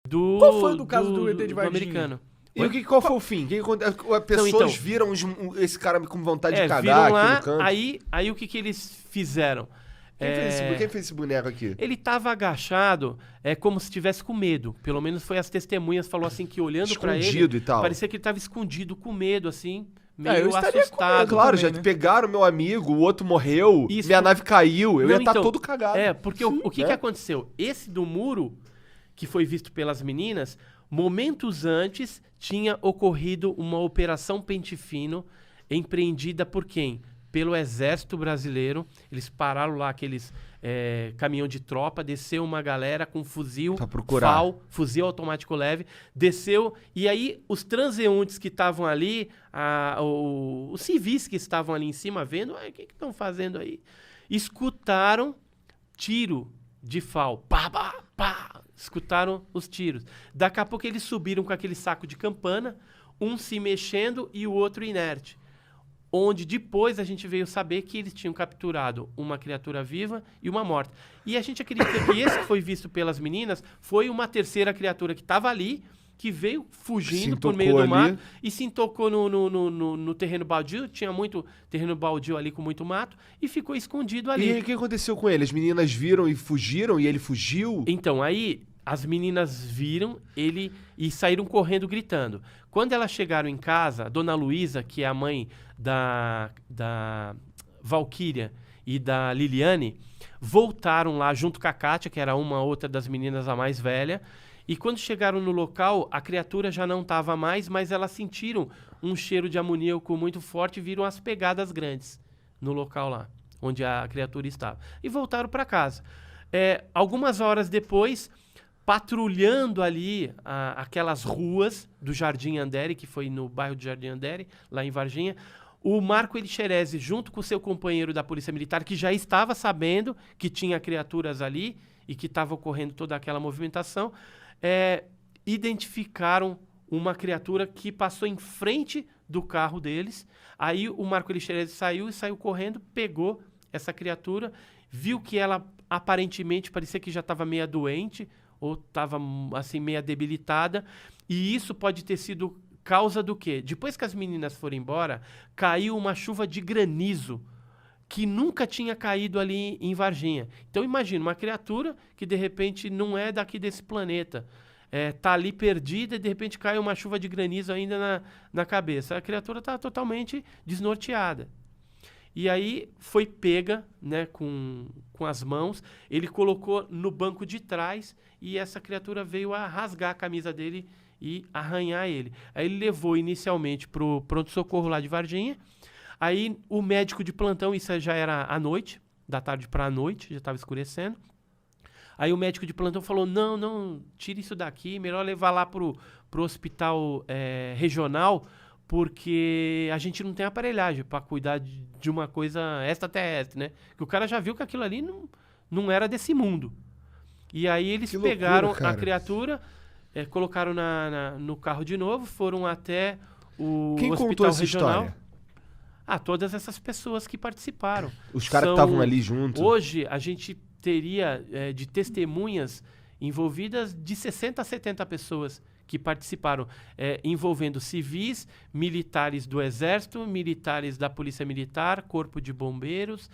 Qual foi do caso do ET de Varginha? americano. E qual foi o fim? As pessoas viram esse cara com vontade de cagar viram aqui lá, no canto? Aí o que eles fizeram? Quem fez esse boneco aqui? Ele tava agachado, como se estivesse com medo. Pelo menos foi as testemunhas, falou assim, que olhando pra ele... Escondido e tal. Parecia que ele tava escondido, com medo, assim, meio eu estaria com assustado. medo. Claro, também, já né? pegaram meu amigo, o outro morreu, Isso. minha nave caiu, eu Não, ia estar então, todo cagado. Porque o que aconteceu? Esse do muro, que foi visto pelas meninas, momentos antes tinha ocorrido uma operação Pente Fino empreendida por quem? Pelo Exército Brasileiro. Eles pararam lá aqueles caminhão de tropa, desceu uma galera com fuzil, Pra procurar. FAL, fuzil automático leve, desceu, e aí os transeuntes que estavam ali, os civis que estavam ali em cima vendo, o que estão fazendo aí? Escutaram tiro de FAL, pá, pá, pá, escutaram os tiros. Daqui a pouco eles subiram com aquele saco de campana, um se mexendo e o outro inerte. Onde depois a gente veio saber que eles tinham capturado uma criatura viva e uma morta. E a gente acredita que esse que foi visto pelas meninas foi uma terceira criatura que estava ali, que veio fugindo por meio do mato e se intocou no terreno baldio. Tinha muito terreno baldio ali com muito mato e ficou escondido ali. E o que aconteceu com ele? As meninas viram e fugiram e ele fugiu? Então, aí as meninas viram ele e saíram correndo gritando. Quando elas chegaram em casa, a dona Luísa, que é a mãe da Valquíria e da Liliane, voltaram lá junto com a Kátia, que era uma outra das meninas a mais velha, e quando chegaram no local, a criatura já não estava mais, mas elas sentiram um cheiro de amoníaco muito forte e viram as pegadas grandes no local lá, onde a criatura estava. E voltaram para casa. Algumas horas depois, patrulhando ali aquelas ruas do Jardim Andere, que foi no bairro de Jardim Andere, lá em Varginha, o Marco Elixerezi, junto com o seu companheiro da Polícia Militar, que já estava sabendo que tinha criaturas ali e que estava ocorrendo toda aquela movimentação, identificaram uma criatura que passou em frente do carro deles. Aí o Marco Elixerezi saiu correndo, pegou essa criatura, viu que ela aparentemente parecia que já estava meia doente, ou estava assim meia debilitada, e isso pode ter sido causa do quê? Depois que as meninas foram embora, caiu uma chuva de granizo que nunca tinha caído ali em Varginha. Então imagina, uma criatura que de repente não é daqui desse planeta, tá ali perdida e de repente cai uma chuva de granizo ainda na cabeça. A criatura está totalmente desnorteada. E aí foi pega, né, com as mãos, ele colocou no banco de trás e essa criatura veio a rasgar a camisa dele e arranhar ele. Aí ele levou inicialmente pro pronto-socorro lá de Varginha. Aí o médico de plantão, isso já era à noite, da tarde para a noite, já estava escurecendo. Aí o médico de plantão falou, não, tire isso daqui, melhor levar lá pro hospital regional, porque a gente não tem aparelhagem para cuidar de uma coisa extraterrestre, né? Que o cara já viu que aquilo ali não era desse mundo. E aí eles pegaram a criatura, colocaram no carro de novo, foram até o Quem hospital contou essa regional. história? Todas essas pessoas que participaram. Os caras que estavam ali junto. Hoje a gente teria de testemunhas envolvidas de 60 a 70 pessoas que participaram, envolvendo civis, militares do Exército, militares da Polícia Militar, Corpo de Bombeiros,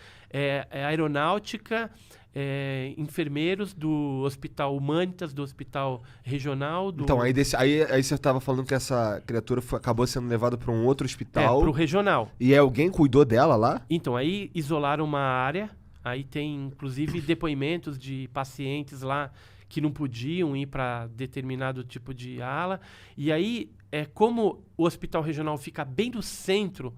aeronáutica, enfermeiros do Hospital Humanitas, do Hospital Regional. Então, aí você estava falando que essa criatura acabou sendo levada para um outro hospital. Para o regional. E alguém cuidou dela lá? Então, aí isolaram uma área, aí tem inclusive depoimentos de pacientes lá que não podiam ir para determinado tipo de ala. E aí, como o hospital regional fica bem no centro,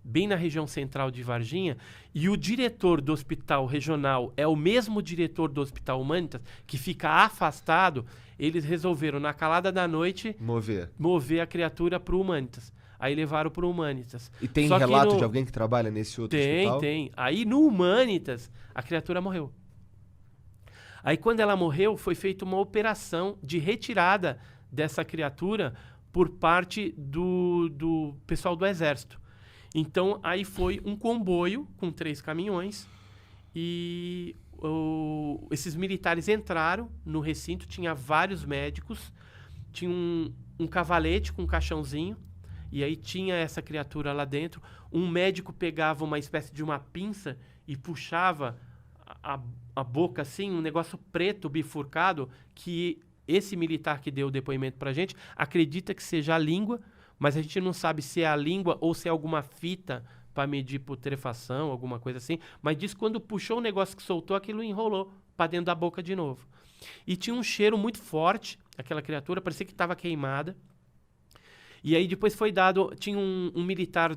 bem na região central de Varginha, e o diretor do hospital regional é o mesmo diretor do Hospital Humanitas, que fica afastado, eles resolveram, na calada da noite, mover a criatura para o Humanitas. Aí levaram para o Humanitas. E tem relato de alguém que trabalha nesse outro hospital? Tem. Aí no Humanitas, a criatura morreu. Aí quando ela morreu, foi feita uma operação de retirada dessa criatura por parte do pessoal do Exército. Então, aí foi um comboio com 3 caminhões e esses militares entraram no recinto, tinha vários médicos, tinha um cavalete com um caixãozinho, e aí tinha essa criatura lá dentro. Um médico pegava uma espécie de uma pinça e puxava a boca assim, um negócio preto bifurcado, que esse militar que deu o depoimento pra gente acredita que seja a língua, mas a gente não sabe se é a língua ou se é alguma fita para medir putrefação, alguma coisa assim. Mas diz que quando puxou o negócio que soltou, aquilo enrolou para dentro da boca de novo. E tinha um cheiro muito forte, aquela criatura, parecia que estava queimada. E aí depois foi dado, tinha um militar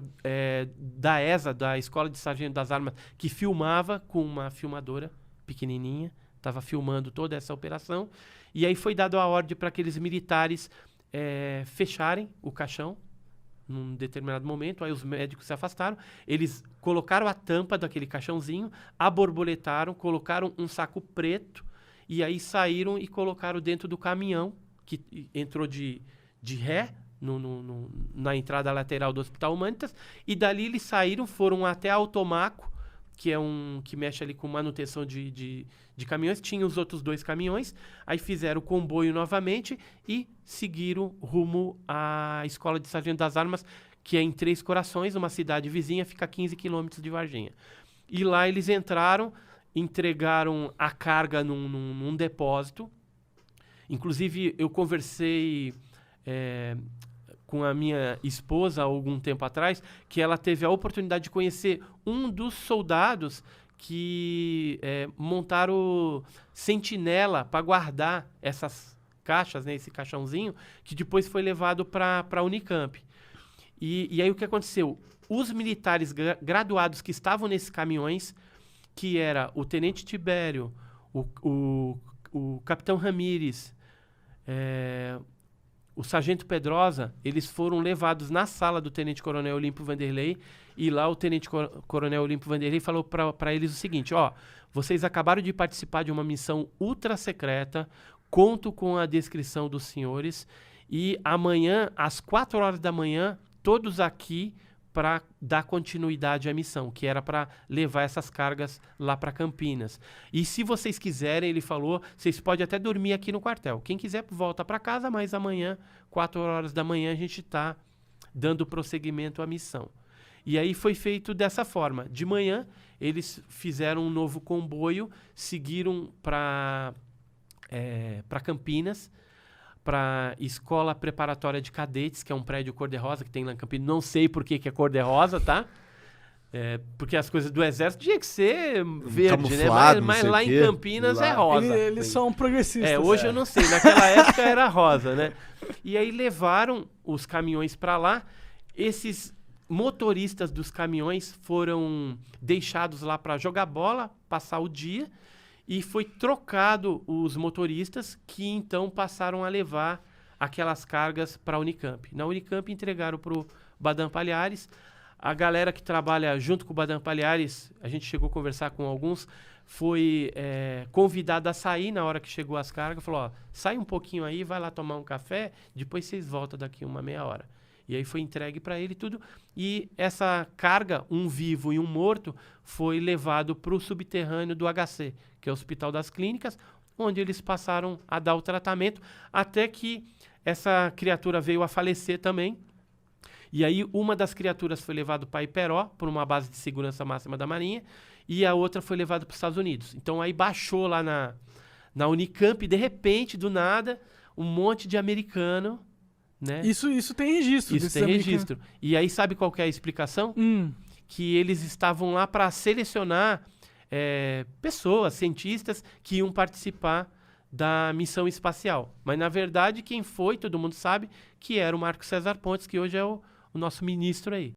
da ESA, da Escola de Sargento das Armas, que filmava com uma filmadora pequenininha, estava filmando toda essa operação. E aí foi dado a ordem para aqueles militares fecharem o caixão num determinado momento. Aí os médicos se afastaram, eles colocaram a tampa daquele caixãozinho, aborboletaram, colocaram um saco preto e aí saíram e colocaram dentro do caminhão, que entrou de ré na entrada lateral do Hospital Humanitas, e dali eles saíram, foram até Automaco, que é que mexe ali com manutenção de caminhões. Tinha os outros 2 caminhões, aí fizeram o comboio novamente e seguiram rumo à Escola de Sargento das Armas, que é em Três Corações, uma cidade vizinha, fica a 15 quilômetros de Varginha. E lá eles entraram, entregaram a carga num depósito. Inclusive, eu conversei com a minha esposa há algum tempo atrás, que ela teve a oportunidade de conhecer um dos soldados que montaram sentinela para guardar essas caixas, né, esse caixãozinho, que depois foi levado para a Unicamp. E aí o que aconteceu? Os militares graduados que estavam nesses caminhões, que era o Tenente Tibério, o Capitão Ramírez, o Sargento Pedrosa, eles foram levados na sala do Tenente Coronel Olímpio Vanderlei, e lá o Tenente Coronel Olímpio Vanderlei falou para eles o seguinte: vocês acabaram de participar de uma missão ultra secreta, conto com a descrição dos senhores, e amanhã, às 4 horas da manhã, todos aqui para dar continuidade à missão, que era para levar essas cargas lá para Campinas. E se vocês quiserem, ele falou, vocês podem até dormir aqui no quartel. Quem quiser volta para casa, mas amanhã, 4 horas da manhã, a gente está dando prosseguimento à missão. E aí foi feito dessa forma. De manhã, eles fizeram um novo comboio, seguiram para Campinas, para Escola Preparatória de Cadetes, que é um prédio cor-de-rosa que tem lá em Campinas. Não sei por que é cor-de-rosa, tá? Porque as coisas do Exército tinha que ser verde, né? Mas lá em Campinas é rosa. Eles são progressistas. Hoje eu não sei. Naquela época era rosa, né? E aí levaram os caminhões para lá. Esses motoristas dos caminhões foram deixados lá para jogar bola, passar o dia. E foi trocado os motoristas, que então passaram a levar aquelas cargas para a Unicamp. Na Unicamp entregaram para o Badam Palhares. A galera que trabalha junto com o Badam Palhares, a gente chegou a conversar com alguns, foi convidada a sair na hora que chegou as cargas. Falou, sai um pouquinho aí, vai lá tomar um café, depois vocês voltam daqui uma meia hora. E aí foi entregue para ele tudo. E essa carga, um vivo e um morto, foi levado para o subterrâneo do HC, que é o Hospital das Clínicas, onde eles passaram a dar o tratamento, até que essa criatura veio a falecer também. E aí uma das criaturas foi levada para Iperó, por uma base de segurança máxima da Marinha, e a outra foi levada para os Estados Unidos. Então aí baixou lá na Unicamp, de repente, do nada, um monte de americano, né? Isso tem registro. Isso tem registro. E aí sabe qual que é a explicação? Que eles estavam lá para selecionar pessoas, cientistas, que iam participar da missão espacial. Mas, na verdade, quem foi, todo mundo sabe, que era o Marco César Pontes, que hoje é o nosso ministro aí.